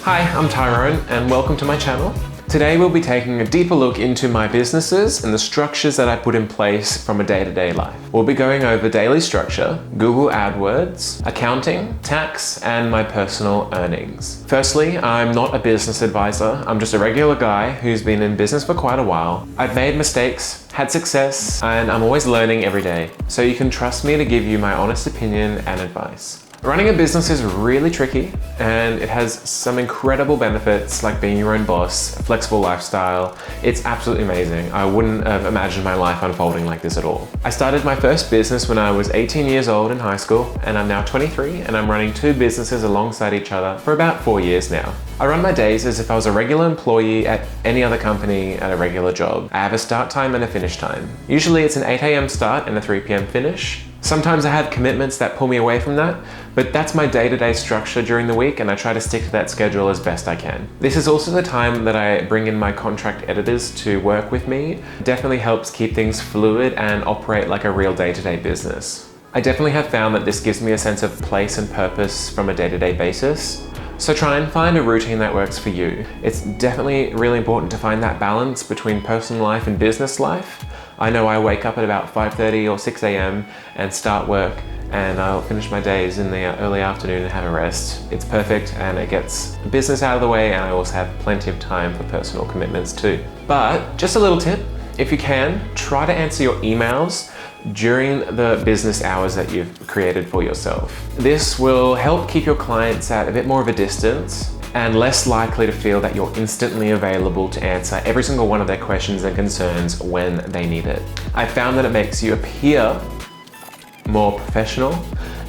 Hi, I'm Tyrone and welcome to my channel. Today we'll be taking a deeper look into my businesses and the structures that I put in place from a day-to-day life. We'll be going over daily structure, Google AdWords, accounting, tax, and my personal earnings. Firstly, I'm not a business advisor. I'm just a regular guy who's been in business for quite a while. I've made mistakes, had success, and I'm always learning every day. So you can trust me to give you my honest opinion and advice. Running a business is really tricky and it has some incredible benefits like being your own boss, a flexible lifestyle. It's absolutely amazing. I wouldn't have imagined my life unfolding like this at all. I started my first business when I was 18 years old in high school and I'm now 23 and I'm running two businesses alongside each other for about 4 years now. I run my days as if I was a regular employee at any other company at a regular job. I have a start time and a finish time. Usually it's an 8 a.m. start and a 3 p.m. finish. Sometimes I have commitments that pull me away from that, but that's my day-to-day structure during the week and I try to stick to that schedule as best I can. This is also the time that I bring in my contract editors to work with me. It definitely helps keep things fluid and operate like a real day-to-day business. I definitely have found that this gives me a sense of place and purpose from a day-to-day basis. So try and find a routine that works for you. It's definitely really important to find that balance between personal life and business life. I know I wake up at about 5:30 or 6 a.m. and start work and I'll finish my days in the early afternoon and have a rest. It's perfect and it gets business out of the way and I also have plenty of time for personal commitments too. But just a little tip, if you can, try to answer your emails during the business hours that you've created for yourself. This will help keep your clients at a bit more of a distance and less likely to feel that you're instantly available to answer every single one of their questions and concerns when they need it. I found that it makes you appear more professional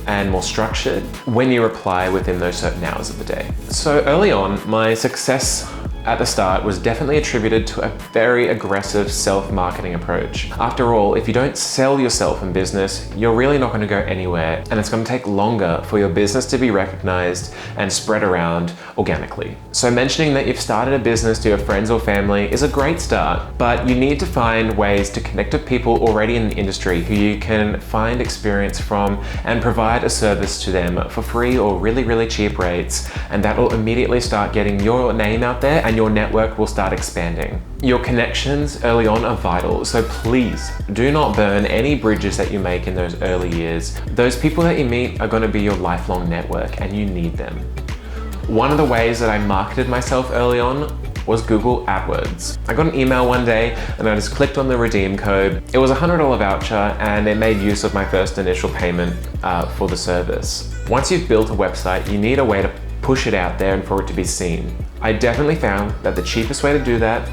and more structured when you reply within those certain hours of the day. So early on, my success at the start was definitely attributed to a very aggressive self-marketing approach. After all, if you don't sell yourself in business, you're really not going to go anywhere and it's going to take longer for your business to be recognized and spread around organically. So mentioning that you've started a business to your friends or family is a great start, but you need to find ways to connect with people already in the industry who you can find experience from and provide a service to them for free or really, really cheap rates, and that will immediately start getting your name out there and your network will start expanding. Your connections early on are vital, so please do not burn any bridges that you make in those early years. Those people that you meet are going to be your lifelong network and you need them. One of the ways that I marketed myself early on was Google AdWords. I got an email one day and I just clicked on the redeem code. It was a $100 voucher and it made use of my first initial payment for the service. Once you've built a website, you need a way to push it out there and for it to be seen. I definitely found that the cheapest way to do that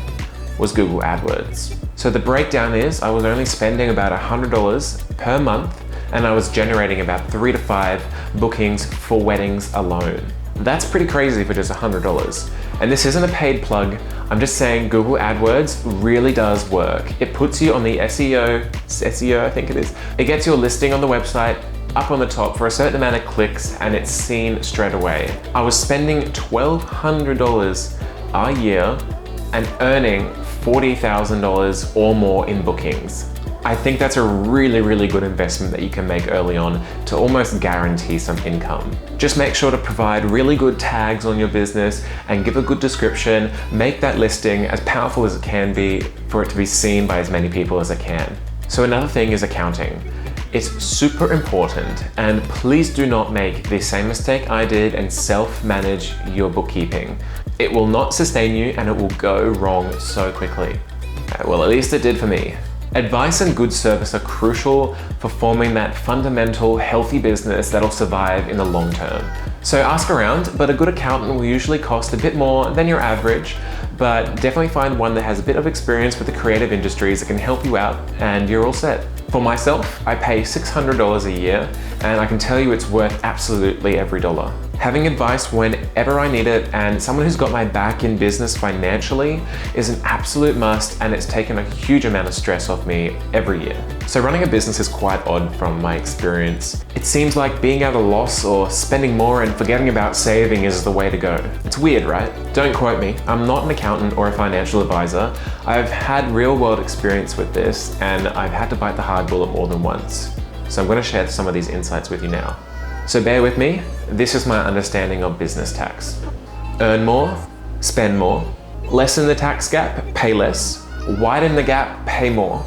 was Google AdWords. So the breakdown is I was only spending about $100 per month and I was generating about 3 to 5 bookings for weddings alone. That's pretty crazy for just $100. And this isn't a paid plug. I'm just saying Google AdWords really does work. It puts you on the SEO I think it is. It gets your listing on the website up on the top for a certain amount of clicks and it's seen straight away. I was spending $1,200 a year and earning $40,000 or more in bookings. I think that's a really, really good investment that you can make early on to almost guarantee some income. Just make sure to provide really good tags on your business and give a good description. Make that listing as powerful as it can be for it to be seen by as many people as it can. So another thing is accounting. It's super important and please do not make the same mistake I did and self-manage your bookkeeping. It will not sustain you and it will go wrong so quickly. Well, at least it did for me. Advice and good service are crucial for forming that fundamental, healthy business that'll survive in the long term. So ask around, but a good accountant will usually cost a bit more than your average, but definitely find one that has a bit of experience with the creative industries that can help you out and you're all set. For myself, I pay $600 a year and I can tell you it's worth absolutely every dollar. Having advice whenever I need it and someone who's got my back in business financially is an absolute must, and it's taken a huge amount of stress off me every year. So running a business is quite odd from my experience. It seems like being at a loss or spending more and forgetting about saving is the way to go. It's weird, right? Don't quote me. I'm not an accountant or a financial advisor. I've had real world experience with this and I've had to bite the hard bullet more than once. So I'm going to share some of these insights with you now. So bear with me, this is my understanding of business tax. Earn more, spend more. Lessen the tax gap, pay less. Widen the gap, pay more.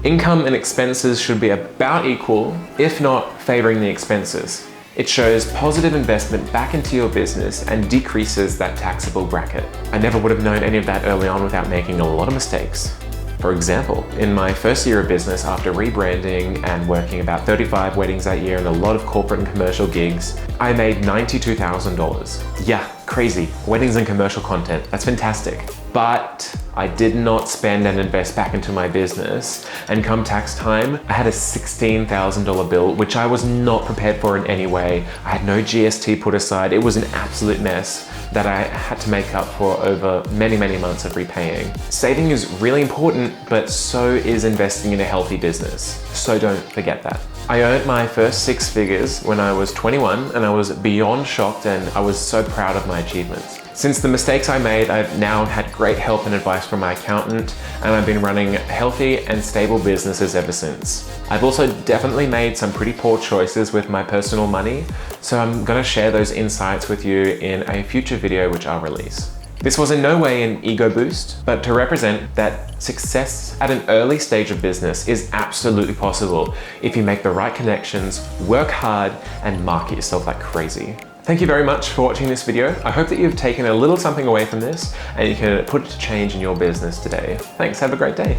Income and expenses should be about equal, if not favoring the expenses. It shows positive investment back into your business and decreases that taxable bracket. I never would have known any of that early on without making a lot of mistakes. For example, in my first year of business, after rebranding and working about 35 weddings that year and a lot of corporate and commercial gigs, I made $92,000. Yeah, crazy. Weddings and commercial content, that's fantastic. But I did not spend and invest back into my business. And come tax time, I had a $16,000 bill, which I was not prepared for in any way. I had no GST put aside. It was an absolute mess that I had to make up for over many, many months of repaying. Saving is really important, but so is investing in a healthy business. So don't forget that. I earned my first 6 figures when I was 21, and I was beyond shocked, and I was so proud of my achievements. Since the mistakes I made, I've now had great help and advice from my accountant, and I've been running healthy and stable businesses ever since. I've also definitely made some pretty poor choices with my personal money, so I'm gonna share those insights with you in a future video which I'll release. This was in no way an ego boost, but to represent that success at an early stage of business is absolutely possible if you make the right connections, work hard, and market yourself like crazy. Thank you very much for watching this video. I hope that you've taken a little something away from this and you can put it to change in your business today. Thanks, have a great day.